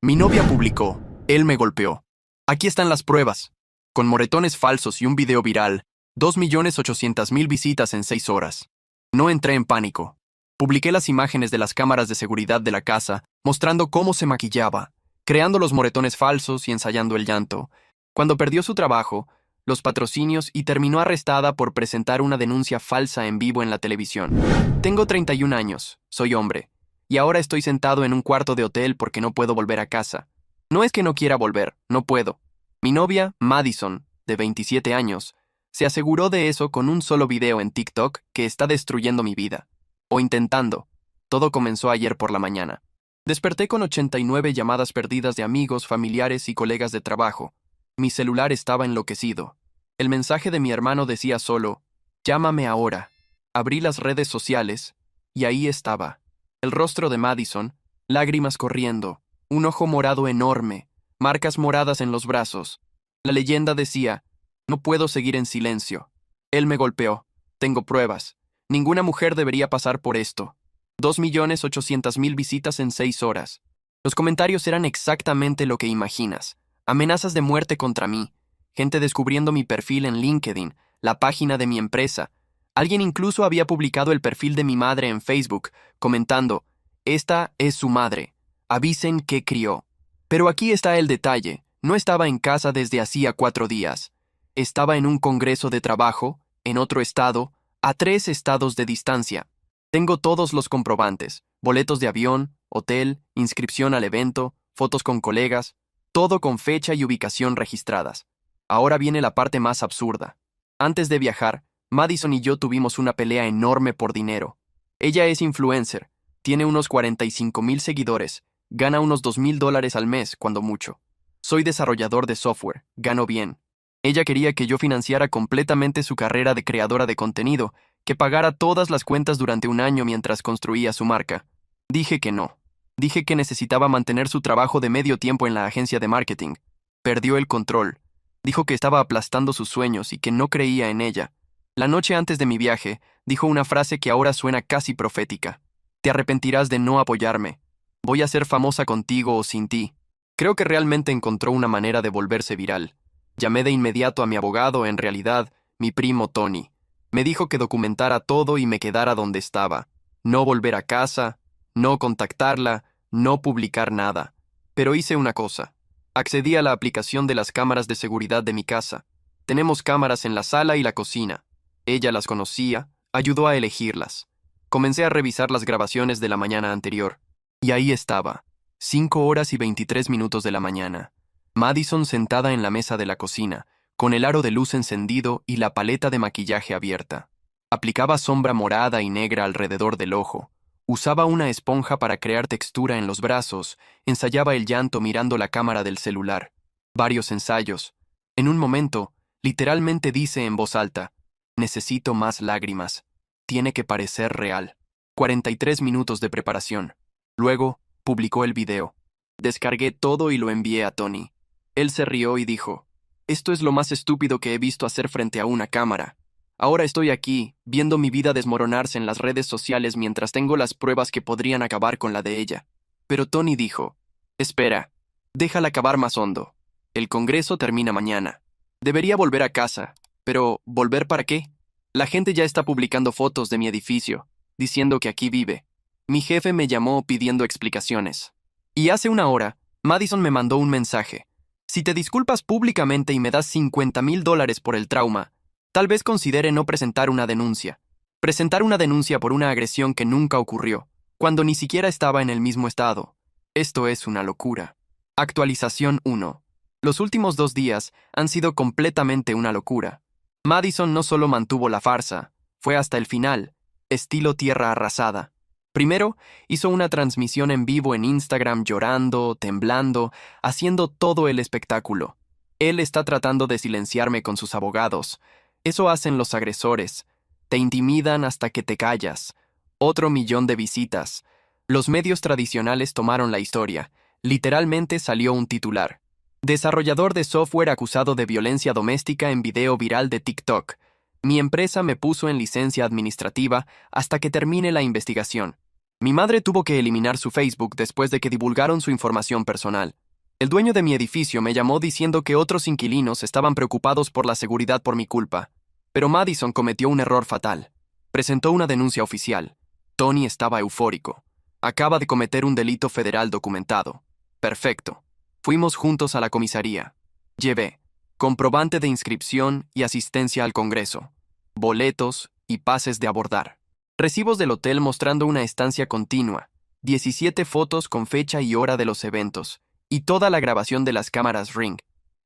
Mi novia publicó, él me golpeó. Aquí están las pruebas. Con moretones falsos y un video viral, 2.800.000 visitas en 6 horas. No entré en pánico. Publiqué las imágenes de las cámaras de seguridad de la casa, mostrando cómo se maquillaba, creando los moretones falsos y ensayando el llanto. Cuando perdió su trabajo, los patrocinios y terminó arrestada por presentar una denuncia falsa en vivo en la televisión. Tengo 31 años, soy hombre, y ahora estoy sentado en un cuarto de hotel porque no puedo volver a casa. No es que no quiera volver, no puedo. Mi novia, Madison, de 27 años, se aseguró de eso con un solo video en TikTok que está destruyendo mi vida. O intentando. Todo comenzó ayer por la mañana. Desperté con 89 llamadas perdidas de amigos, familiares y colegas de trabajo. Mi celular estaba enloquecido. El mensaje de mi hermano decía solo, «Llámame ahora». Abrí las redes sociales, y ahí estaba. El rostro de Madison, lágrimas corriendo, un ojo morado enorme, marcas moradas en los brazos. La leyenda decía, «No puedo seguir en silencio. Él me golpeó. Tengo pruebas. Ninguna mujer debería pasar por esto». 2.800.000 visitas en 6 horas. Los comentarios eran exactamente lo que imaginas. Amenazas de muerte contra mí. Gente descubriendo mi perfil en LinkedIn, la página de mi empresa. Alguien incluso había publicado el perfil de mi madre en Facebook, comentando, «Esta es su madre. Avisen qué crió». Pero aquí está el detalle. No estaba en casa desde hacía 4 días. Estaba en un congreso de trabajo, en otro estado, a 3 estados de distancia. Tengo todos los comprobantes, boletos de avión, hotel, inscripción al evento, fotos con colegas, todo con fecha y ubicación registradas. Ahora viene la parte más absurda. Antes de viajar, Madison y yo tuvimos una pelea enorme por dinero. Ella es influencer, tiene unos 45.000 seguidores, gana unos $2.000 al mes, cuando mucho. Soy desarrollador de software, gano bien. Ella quería que yo financiara completamente su carrera de creadora de contenido, que pagara todas las cuentas durante un año mientras construía su marca. Dije que no. Dije que necesitaba mantener su trabajo de medio tiempo en la agencia de marketing. Perdió el control. Dijo que estaba aplastando sus sueños y que no creía en ella. La noche antes de mi viaje, dijo una frase que ahora suena casi profética. «Te arrepentirás de no apoyarme. Voy a ser famosa contigo o sin ti». Creo que realmente encontró una manera de volverse viral. Llamé de inmediato a mi abogado, en realidad, mi primo Tony. Me dijo que documentara todo y me quedara donde estaba. No volver a casa, no contactarla, no publicar nada. Pero hice una cosa. Accedí a la aplicación de las cámaras de seguridad de mi casa. Tenemos cámaras en la sala y la cocina. Ella las conocía, ayudó a elegirlas. Comencé a revisar las grabaciones de la mañana anterior. Y ahí estaba, 5 horas y 23 minutos de la mañana. Madison sentada en la mesa de la cocina, con el aro de luz encendido y la paleta de maquillaje abierta. Aplicaba sombra morada y negra alrededor del ojo. Usaba una esponja para crear textura en los brazos. Ensayaba el llanto mirando la cámara del celular. Varios ensayos. En un momento, literalmente dice en voz alta, «Necesito más lágrimas. Tiene que parecer real». 43 minutos de preparación. Luego, publicó el video. Descargué todo y lo envié a Tony. Él se rió y dijo, «Esto es lo más estúpido que he visto hacer frente a una cámara. Ahora estoy aquí, viendo mi vida desmoronarse en las redes sociales mientras tengo las pruebas que podrían acabar con la de ella». Pero Tony dijo, «Espera, déjala acabar más hondo. El congreso termina mañana. Debería volver a casa, pero ¿volver para qué? La gente ya está publicando fotos de mi edificio, diciendo que aquí vive. Mi jefe me llamó pidiendo explicaciones. Y hace una hora, Madison me mandó un mensaje. Si te disculpas públicamente y me das $50.000 por el trauma, tal vez considere no presentar una denuncia. Presentar una denuncia por una agresión que nunca ocurrió, cuando ni siquiera estaba en el mismo estado. Esto es una locura. Actualización 1. Los últimos 2 días han sido completamente una locura. Madison no solo mantuvo la farsa, fue hasta el final, estilo tierra arrasada. Primero, hizo una transmisión en vivo en Instagram llorando, temblando, haciendo todo el espectáculo. Él está tratando de silenciarme con sus abogados. Eso hacen los agresores. Te intimidan hasta que te callas. Otro 1.000.000 de visitas. Los medios tradicionales tomaron la historia. Literalmente salió un titular. Desarrollador de software acusado de violencia doméstica en video viral de TikTok. Mi empresa me puso en licencia administrativa hasta que termine la investigación. Mi madre tuvo que eliminar su Facebook después de que divulgaron su información personal. El dueño de mi edificio me llamó diciendo que otros inquilinos estaban preocupados por la seguridad por mi culpa. Pero Madison cometió un error fatal. Presentó una denuncia oficial. Tony estaba eufórico. Acaba de cometer un delito federal documentado. Perfecto. Fuimos juntos a la comisaría. Llevé comprobante de inscripción y asistencia al Congreso, boletos y pases de abordar. Recibos del hotel mostrando una estancia continua, 17 fotos con fecha y hora de los eventos, y toda la grabación de las cámaras Ring.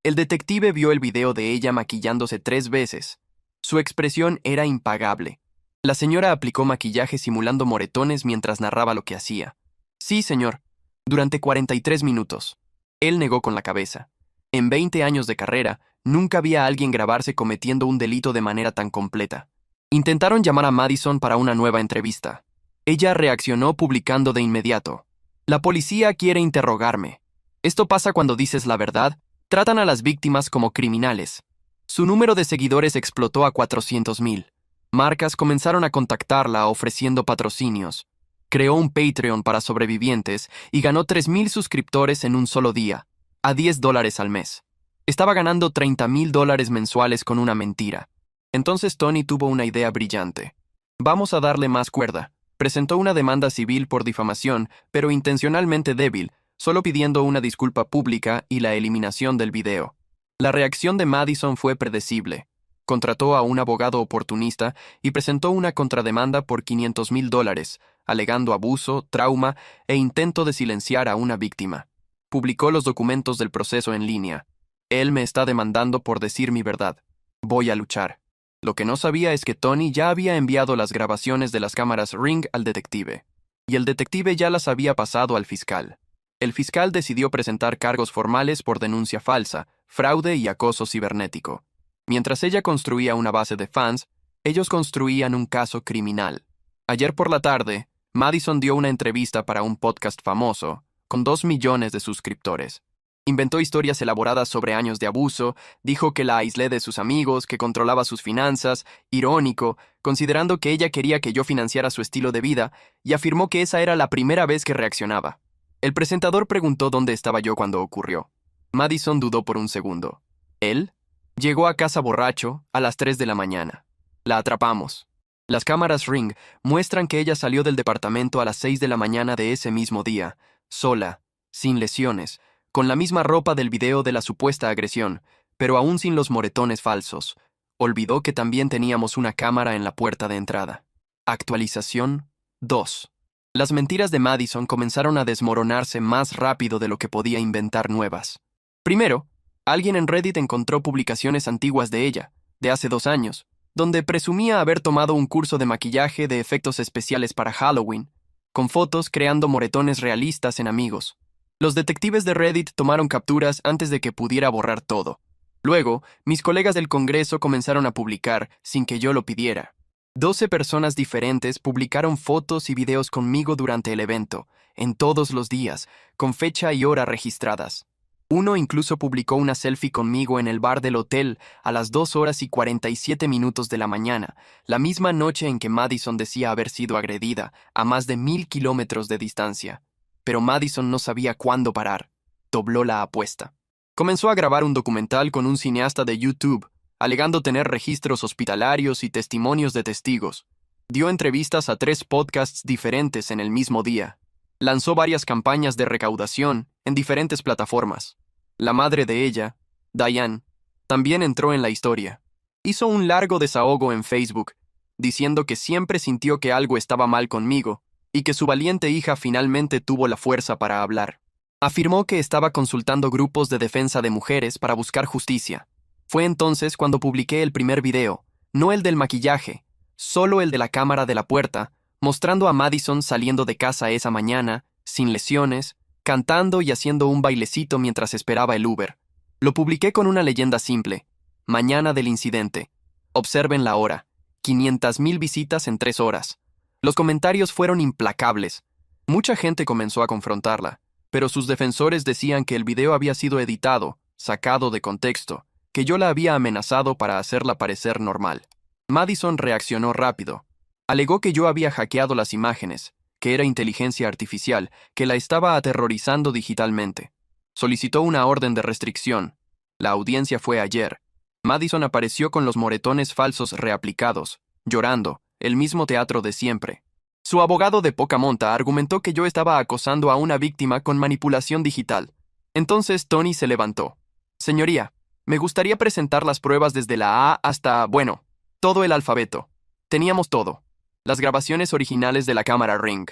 El detective vio el video de ella maquillándose 3 veces. Su expresión era impagable. La señora aplicó maquillaje simulando moretones mientras narraba lo que hacía. Sí, señor. Durante 43 minutos. Él negó con la cabeza. En 20 años de carrera, nunca vi a alguien grabarse cometiendo un delito de manera tan completa. Intentaron llamar a Madison para una nueva entrevista. Ella reaccionó publicando de inmediato. La policía quiere interrogarme. Esto pasa cuando dices la verdad. Tratan a las víctimas como criminales. Su número de seguidores explotó a 400,000. Marcas comenzaron a contactarla ofreciendo patrocinios. Creó un Patreon para sobrevivientes y ganó 3,000 suscriptores en un solo día, a $10 al mes. Estaba ganando $30,000 mensuales con una mentira. Entonces Tony tuvo una idea brillante. Vamos a darle más cuerda. Presentó una demanda civil por difamación, pero intencionalmente débil, solo pidiendo una disculpa pública y la eliminación del video. La reacción de Madison fue predecible. Contrató a un abogado oportunista y presentó una contrademanda por $500,000, alegando abuso, trauma e intento de silenciar a una víctima. Publicó los documentos del proceso en línea. Él me está demandando por decir mi verdad. Voy a luchar. Lo que no sabía es que Tony ya había enviado las grabaciones de las cámaras Ring al detective, y el detective ya las había pasado al fiscal. El fiscal decidió presentar cargos formales por denuncia falsa, fraude y acoso cibernético. Mientras ella construía una base de fans, ellos construían un caso criminal. Ayer por la tarde, Madison dio una entrevista para un podcast famoso, con 2 millones de suscriptores. Inventó historias elaboradas sobre años de abuso, dijo que la aislé de sus amigos, que controlaba sus finanzas, irónico, considerando que ella quería que yo financiara su estilo de vida, y afirmó que esa era la primera vez que reaccionaba. El presentador preguntó dónde estaba yo cuando ocurrió. Madison dudó por un segundo. ¿Él? Llegó a casa borracho a las 3 de la mañana. La atrapamos. Las cámaras Ring muestran que ella salió del departamento a las 6 de la mañana de ese mismo día, sola, sin lesiones, con la misma ropa del video de la supuesta agresión, pero aún sin los moretones falsos. Olvidó que también teníamos una cámara en la puerta de entrada. Actualización 2. Las mentiras de Madison comenzaron a desmoronarse más rápido de lo que podía inventar nuevas. Primero, alguien en Reddit encontró publicaciones antiguas de ella, de hace 2 años, donde presumía haber tomado un curso de maquillaje de efectos especiales para Halloween, con fotos creando moretones realistas en amigos. Los detectives de Reddit tomaron capturas antes de que pudiera borrar todo. Luego, mis colegas del Congreso comenzaron a publicar, sin que yo lo pidiera. 12 personas diferentes publicaron fotos y videos conmigo durante el evento, en todos los días, con fecha y hora registradas. Uno incluso publicó una selfie conmigo en el bar del hotel a las 2:47 de la mañana, la misma noche en que Madison decía haber sido agredida, a más de 1,000 kilómetros de distancia. Pero Madison no sabía cuándo parar. Dobló la apuesta. Comenzó a grabar un documental con un cineasta de YouTube, alegando tener registros hospitalarios y testimonios de testigos. Dio entrevistas a 3 podcasts diferentes en el mismo día. Lanzó varias campañas de recaudación en diferentes plataformas. La madre de ella, Diane, también entró en la historia. Hizo un largo desahogo en Facebook, diciendo que siempre sintió que algo estaba mal conmigo y que su valiente hija finalmente tuvo la fuerza para hablar. Afirmó que estaba consultando grupos de defensa de mujeres para buscar justicia. Fue entonces cuando publiqué el primer video, no el del maquillaje, solo el de la cámara de la puerta, mostrando a Madison saliendo de casa esa mañana, sin lesiones, cantando y haciendo un bailecito mientras esperaba el Uber. Lo publiqué con una leyenda simple: mañana del incidente. Observen la hora. 500,000 visitas en 3 horas. Los comentarios fueron implacables. Mucha gente comenzó a confrontarla, pero sus defensores decían que el video había sido editado, sacado de contexto, que yo la había amenazado para hacerla parecer normal. Madison reaccionó rápido. Alegó que yo había hackeado las imágenes, que era inteligencia artificial, que la estaba aterrorizando digitalmente. Solicitó una orden de restricción. La audiencia fue ayer. Madison apareció con los moretones falsos reaplicados, llorando, el mismo teatro de siempre. Su abogado de poca monta argumentó que yo estaba acosando a una víctima con manipulación digital. Entonces Tony se levantó. Señoría, me gustaría presentar las pruebas desde la A hasta, bueno, todo el alfabeto. Teníamos todo. Las grabaciones originales de la cámara Ring.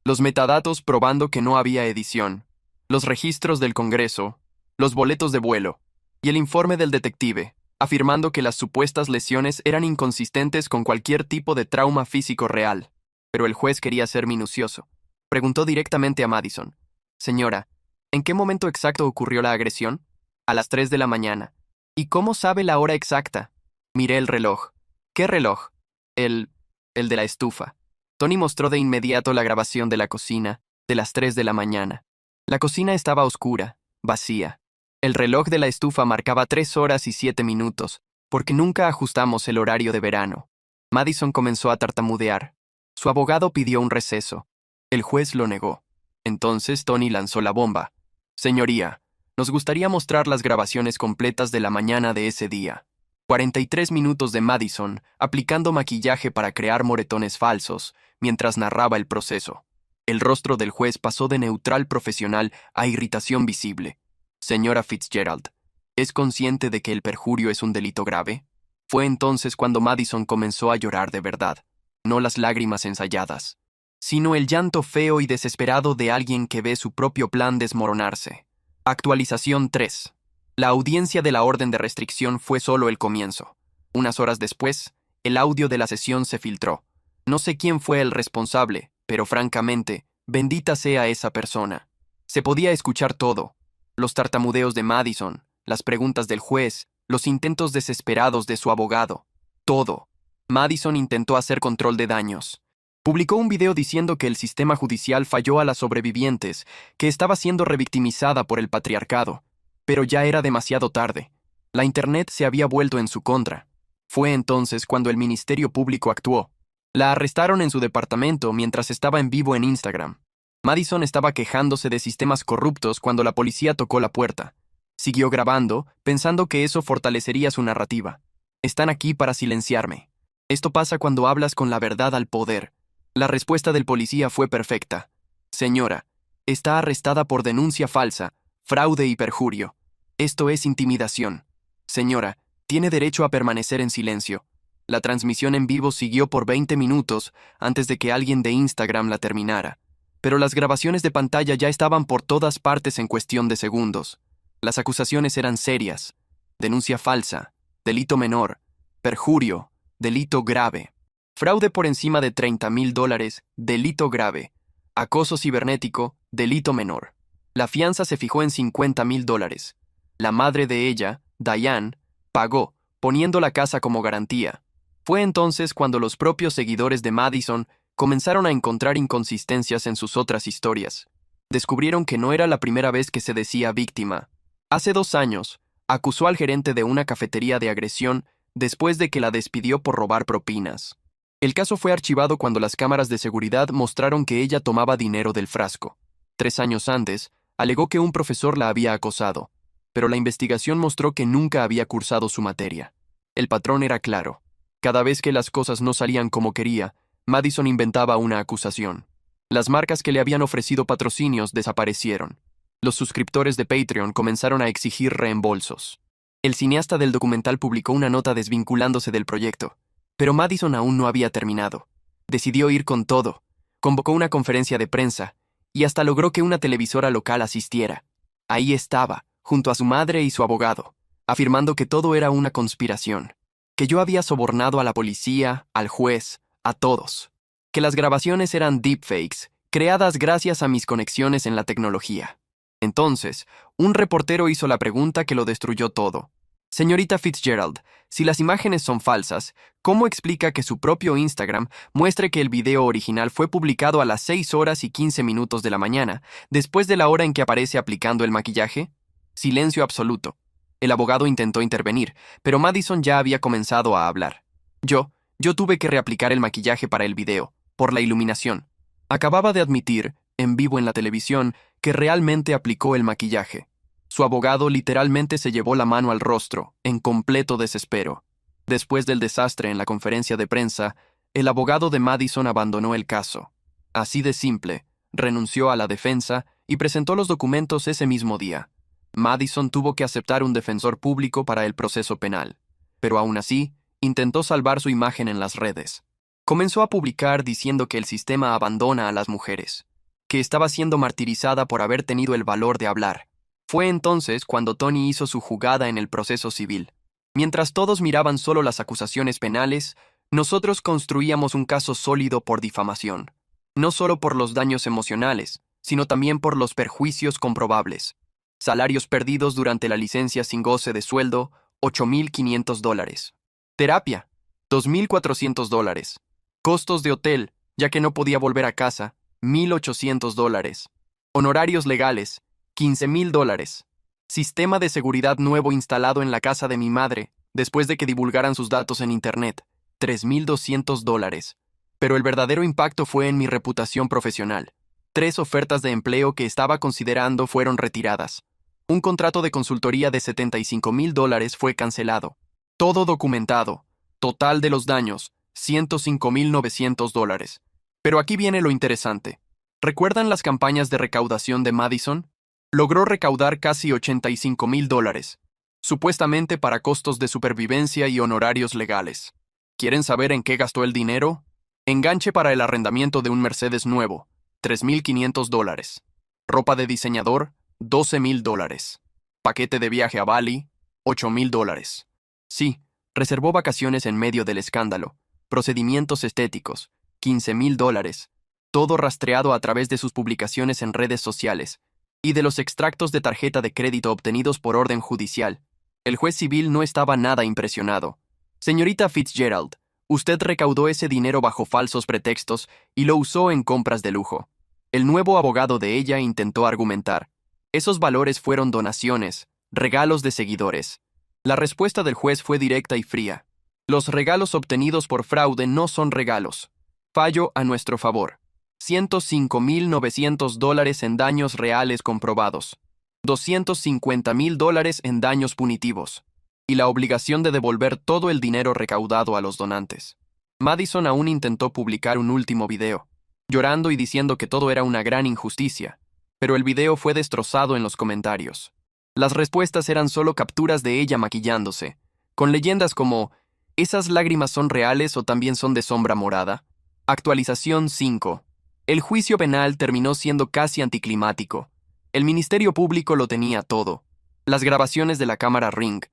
Los metadatos probando que no había edición. Los registros del Congreso. Los boletos de vuelo. Y el informe del detective, afirmando que las supuestas lesiones eran inconsistentes con cualquier tipo de trauma físico real. Pero el juez quería ser minucioso. Preguntó directamente a Madison. Señora, ¿en qué momento exacto ocurrió la agresión? A las 3 de la mañana. ¿Y cómo sabe la hora exacta? Miré el reloj. ¿Qué reloj? El de la estufa. Tony mostró de inmediato la grabación de la cocina, de las 3 de la mañana. La cocina estaba oscura, vacía. El reloj de la estufa marcaba 3 horas y 7 minutos, porque nunca ajustamos el horario de verano. Madison comenzó a tartamudear. Su abogado pidió un receso. El juez lo negó. Entonces Tony lanzó la bomba. Señoría, nos gustaría mostrar las grabaciones completas de la mañana de ese día. 43 minutos de Madison aplicando maquillaje para crear moretones falsos, mientras narraba el proceso. El rostro del juez pasó de neutral profesional a irritación visible. Señora Fitzgerald, ¿es consciente de que el perjurio es un delito grave? Fue entonces cuando Madison comenzó a llorar de verdad, no las lágrimas ensayadas, sino el llanto feo y desesperado de alguien que ve su propio plan desmoronarse. Actualización 3. La audiencia de la orden de restricción fue solo el comienzo. Unas horas después, el audio de la sesión se filtró. No sé quién fue el responsable, pero francamente, bendita sea esa persona. Se podía escuchar todo. Los tartamudeos de Madison, las preguntas del juez, los intentos desesperados de su abogado. Todo. Madison intentó hacer control de daños. Publicó un video diciendo que el sistema judicial falló a las sobrevivientes, que estaba siendo revictimizada por el patriarcado. Pero ya era demasiado tarde. La Internet se había vuelto en su contra. Fue entonces cuando el Ministerio Público actuó. La arrestaron en su departamento mientras estaba en vivo en Instagram. Madison estaba quejándose de sistemas corruptos cuando la policía tocó la puerta. Siguió grabando, pensando que eso fortalecería su narrativa. Están aquí para silenciarme. Esto pasa cuando hablas con la verdad al poder. La respuesta del policía fue perfecta. Señora, está arrestada por denuncia falsa, fraude y perjurio. Esto es intimidación. Señora, tiene derecho a permanecer en silencio. La transmisión en vivo siguió por 20 minutos antes de que alguien de Instagram la terminara. Pero las grabaciones de pantalla ya estaban por todas partes en cuestión de segundos. Las acusaciones eran serias. Denuncia falsa, delito menor, perjurio, delito grave. Fraude por encima de $30,000, delito grave. Acoso cibernético, delito menor. La fianza se fijó en $50,000. La madre de ella, Diane, pagó, poniendo la casa como garantía. Fue entonces cuando los propios seguidores de Madison comenzaron a encontrar inconsistencias en sus otras historias. Descubrieron que no era la primera vez que se decía víctima. Hace 2 años, acusó al gerente de una cafetería de agresión después de que la despidió por robar propinas. El caso fue archivado cuando las cámaras de seguridad mostraron que ella tomaba dinero del frasco. 3 años antes, alegó que un profesor la había acosado, pero la investigación mostró que nunca había cursado su materia. El patrón era claro. Cada vez que las cosas no salían como quería, Madison inventaba una acusación. Las marcas que le habían ofrecido patrocinios desaparecieron. Los suscriptores de Patreon comenzaron a exigir reembolsos. El cineasta del documental publicó una nota desvinculándose del proyecto, pero Madison aún no había terminado. Decidió ir con todo. Convocó una conferencia de prensa y hasta logró que una televisora local asistiera. Ahí estaba, junto a su madre y su abogado, afirmando que todo era una conspiración, que yo había sobornado a la policía, al juez, a todos, que las grabaciones eran deepfakes, creadas gracias a mis conexiones en la tecnología. Entonces, un reportero hizo la pregunta que lo destruyó todo. Señorita Fitzgerald, si las imágenes son falsas, ¿cómo explica que su propio Instagram muestre que el video original fue publicado a las 6 horas y 15 minutos de la mañana, después de la hora en que aparece aplicando el maquillaje? Silencio absoluto. El abogado intentó intervenir, pero Madison ya había comenzado a hablar. Yo tuve que reaplicar el maquillaje para el video, por la iluminación. Acababa de admitir, en vivo en la televisión, que realmente aplicó el maquillaje. Su abogado literalmente se llevó la mano al rostro, en completo desespero. Después del desastre en la conferencia de prensa, el abogado de Madison abandonó el caso. Así de simple, renunció a la defensa y presentó los documentos ese mismo día. Madison tuvo que aceptar un defensor público para el proceso penal, pero aún así, intentó salvar su imagen en las redes. Comenzó a publicar diciendo que el sistema abandona a las mujeres, que estaba siendo martirizada por haber tenido el valor de hablar. Fue entonces cuando Tony hizo su jugada en el proceso civil. Mientras todos miraban solo las acusaciones penales, nosotros construíamos un caso sólido por difamación, no solo por los daños emocionales, sino también por los perjuicios comprobables. Salarios perdidos durante la licencia sin goce de sueldo, $8,500. Terapia, $2,400. Costos de hotel, ya que no podía volver a casa, $1,800. Honorarios legales, $15,000. Sistema de seguridad nuevo instalado en la casa de mi madre, después de que divulgaran sus datos en Internet, $3,200. Pero el verdadero impacto fue en mi reputación profesional. 3 ofertas de empleo que estaba considerando fueron retiradas. Un contrato de consultoría de $75,000 fue cancelado. Todo documentado. Total de los daños, $105,900. Pero aquí viene lo interesante. ¿Recuerdan las campañas de recaudación de Madison? Logró recaudar casi $85,000, supuestamente para costos de supervivencia y honorarios legales. ¿Quieren saber en qué gastó el dinero? Enganche para el arrendamiento de un Mercedes nuevo, $3,500. Ropa de diseñador, $12,000. Paquete de viaje a Bali, $8,000. Sí, reservó vacaciones en medio del escándalo. Procedimientos estéticos, $15,000. Todo rastreado a través de sus publicaciones en redes sociales y de los extractos de tarjeta de crédito obtenidos por orden judicial. El juez civil no estaba nada impresionado. Señorita Fitzgerald, usted recaudó ese dinero bajo falsos pretextos y lo usó en compras de lujo. El nuevo abogado de ella intentó argumentar. Esos valores fueron donaciones, regalos de seguidores. La respuesta del juez fue directa y fría. Los regalos obtenidos por fraude no son regalos. Fallo a nuestro favor. $105,900 en daños reales comprobados. $250,000 en daños punitivos. Y la obligación de devolver todo el dinero recaudado a los donantes. Madison aún intentó publicar un último video, llorando y diciendo que todo era una gran injusticia, pero el video fue destrozado en los comentarios. Las respuestas eran solo capturas de ella maquillándose, con leyendas como ¿esas lágrimas son reales o también son de sombra morada? Actualización 5. El juicio penal terminó siendo casi anticlimático. El Ministerio Público lo tenía todo. Las grabaciones de la cámara Ring,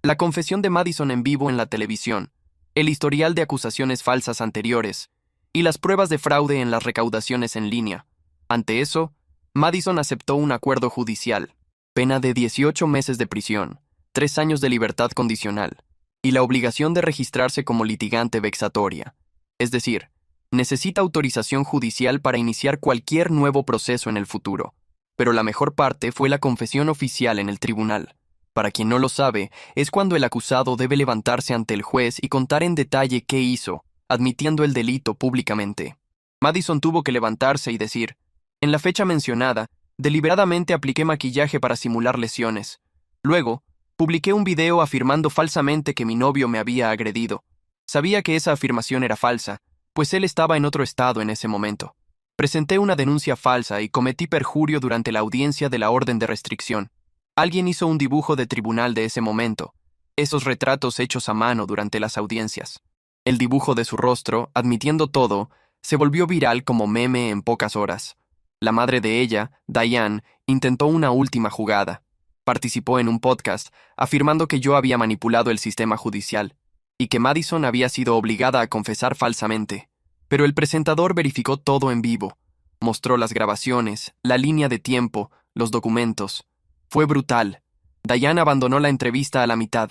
la confesión de Madison en vivo en la televisión, el historial de acusaciones falsas anteriores y las pruebas de fraude en las recaudaciones en línea. Ante eso, Madison aceptó un acuerdo judicial, pena de 18 meses de prisión, 3 años de libertad condicional y la obligación de registrarse como litigante vexatoria. Es decir, necesita autorización judicial para iniciar cualquier nuevo proceso en el futuro. Pero la mejor parte fue la confesión oficial en el tribunal. Para quien no lo sabe, es cuando el acusado debe levantarse ante el juez y contar en detalle qué hizo, admitiendo el delito públicamente. Madison tuvo que levantarse y decir, en la fecha mencionada, deliberadamente apliqué maquillaje para simular lesiones. Luego, publiqué un video afirmando falsamente que mi novio me había agredido. Sabía que esa afirmación era falsa, pues él estaba en otro estado en ese momento. Presenté una denuncia falsa y cometí perjurio durante la audiencia de la orden de restricción. Alguien hizo un dibujo de tribunal de ese momento, esos retratos hechos a mano durante las audiencias. El dibujo de su rostro, admitiendo todo, se volvió viral como meme en pocas horas. La madre de ella, Diane, intentó una última jugada. Participó en un podcast afirmando que yo había manipulado el sistema judicial y que Madison había sido obligada a confesar falsamente. Pero el presentador verificó todo en vivo. Mostró las grabaciones, la línea de tiempo, los documentos. Fue brutal. Diane abandonó la entrevista a la mitad.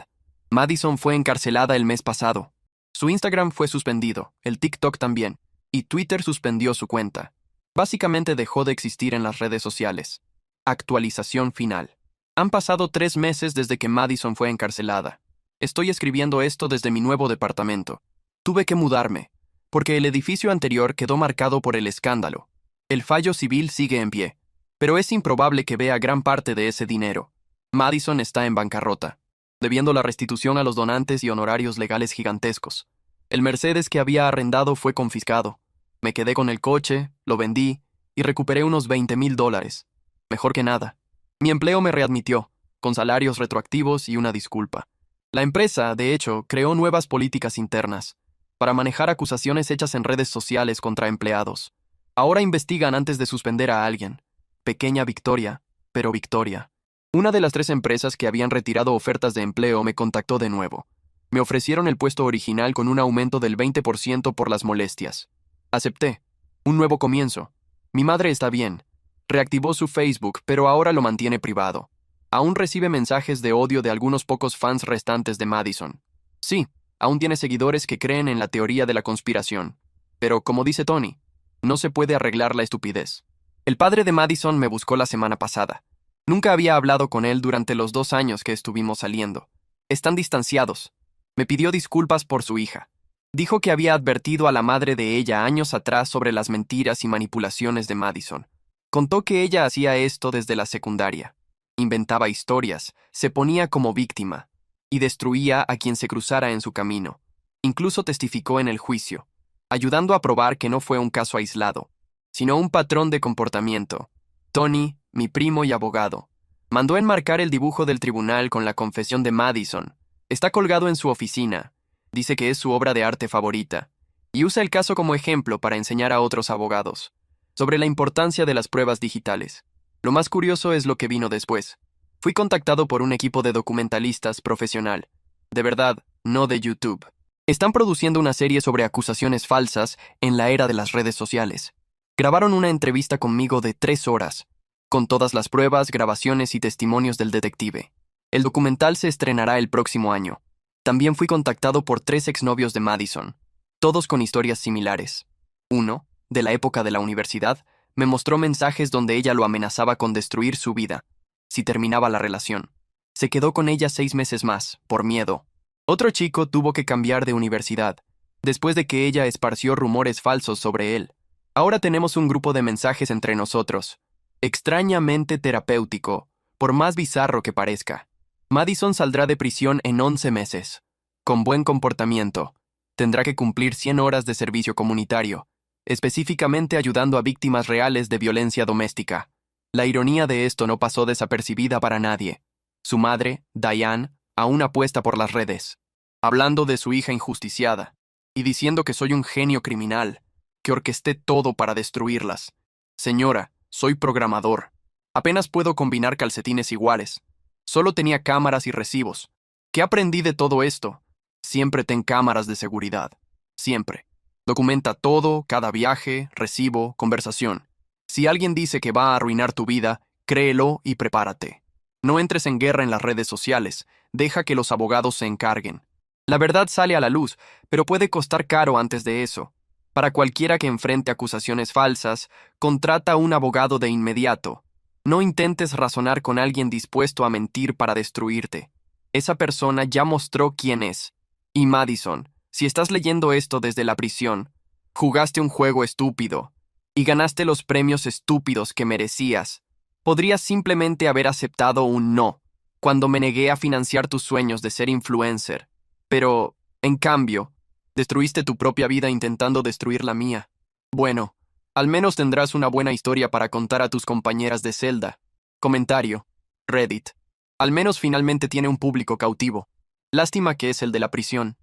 Madison fue encarcelada el mes pasado. Su Instagram fue suspendido, el TikTok también, y Twitter suspendió su cuenta. Básicamente dejó de existir en las redes sociales. Actualización final. Han pasado 3 meses desde que Madison fue encarcelada. Estoy escribiendo esto desde mi nuevo departamento. Tuve que mudarme, porque el edificio anterior quedó marcado por el escándalo. El fallo civil sigue en pie, pero es improbable que vea gran parte de ese dinero. Madison está en bancarrota, debiendo la restitución a los donantes y honorarios legales gigantescos. El Mercedes que había arrendado fue confiscado. Me quedé con el coche, lo vendí y recuperé unos $20,000. Mejor que nada. Mi empleo me readmitió, con salarios retroactivos y una disculpa. La empresa, de hecho, creó nuevas políticas internas para manejar acusaciones hechas en redes sociales contra empleados. Ahora investigan antes de suspender a alguien. Pequeña victoria, pero victoria. Una de las 3 empresas que habían retirado ofertas de empleo me contactó de nuevo. Me ofrecieron el puesto original con un aumento del 20% por las molestias. Acepté. Un nuevo comienzo. Mi madre está bien. Reactivó su Facebook, pero ahora lo mantiene privado. Aún recibe mensajes de odio de algunos pocos fans restantes de Madison. Sí, aún tiene seguidores que creen en la teoría de la conspiración. Pero, como dice Tony, no se puede arreglar la estupidez. El padre de Madison me buscó la semana pasada. Nunca había hablado con él durante los 2 años que estuvimos saliendo. Están distanciados. Me pidió disculpas por su hija. Dijo que había advertido a la madre de ella años atrás sobre las mentiras y manipulaciones de Madison. Contó que ella hacía esto desde la secundaria. Inventaba historias, se ponía como víctima y destruía a quien se cruzara en su camino. Incluso testificó en el juicio, ayudando a probar que no fue un caso aislado, sino un patrón de comportamiento. Tony, mi primo y abogado, mandó enmarcar el dibujo del tribunal con la confesión de Madison. Está colgado en su oficina. Dice que es su obra de arte favorita, y usa el caso como ejemplo para enseñar a otros abogados sobre la importancia de las pruebas digitales. Lo más curioso es lo que vino después. Fui contactado por un equipo de documentalistas profesional. De verdad, no de YouTube. Están produciendo una serie sobre acusaciones falsas en la era de las redes sociales. Grabaron una entrevista conmigo de 3 horas, con todas las pruebas, grabaciones y testimonios del detective. El documental se estrenará el próximo año. También fui contactado por 3 exnovios de Madison, todos con historias similares. Uno, de la época de la universidad, me mostró mensajes donde ella lo amenazaba con destruir su vida si terminaba la relación. Se quedó con ella 6 meses más, por miedo. Otro chico tuvo que cambiar de universidad, después de que ella esparció rumores falsos sobre él. Ahora tenemos un grupo de mensajes entre nosotros, extrañamente terapéutico, por más bizarro que parezca. Madison saldrá de prisión en 11 meses. Con buen comportamiento. Tendrá que cumplir 100 horas de servicio comunitario, específicamente ayudando a víctimas reales de violencia doméstica. La ironía de esto no pasó desapercibida para nadie. Su madre, Diane, aún apuesta por las redes, hablando de su hija injusticiada, y diciendo que soy un genio criminal, que orquesté todo para destruirlas. Señora, soy programador. Apenas puedo combinar calcetines iguales. Solo tenía cámaras y recibos. ¿Qué aprendí de todo esto? Siempre ten cámaras de seguridad. Siempre. Documenta todo, cada viaje, recibo, conversación. Si alguien dice que va a arruinar tu vida, créelo y prepárate. No entres en guerra en las redes sociales. Deja que los abogados se encarguen. La verdad sale a la luz, pero puede costar caro antes de eso. Para cualquiera que enfrente acusaciones falsas, contrata a un abogado de inmediato. No intentes razonar con alguien dispuesto a mentir para destruirte. Esa persona ya mostró quién es. Y Madison, si estás leyendo esto desde la prisión, jugaste un juego estúpido y ganaste los premios estúpidos que merecías. Podrías simplemente haber aceptado un no cuando me negué a financiar tus sueños de ser influencer. Pero, en cambio, destruiste tu propia vida intentando destruir la mía. Bueno, al menos tendrás una buena historia para contar a tus compañeras de celda. Comentario. Reddit. Al menos finalmente tiene un público cautivo. Lástima que es el de la prisión.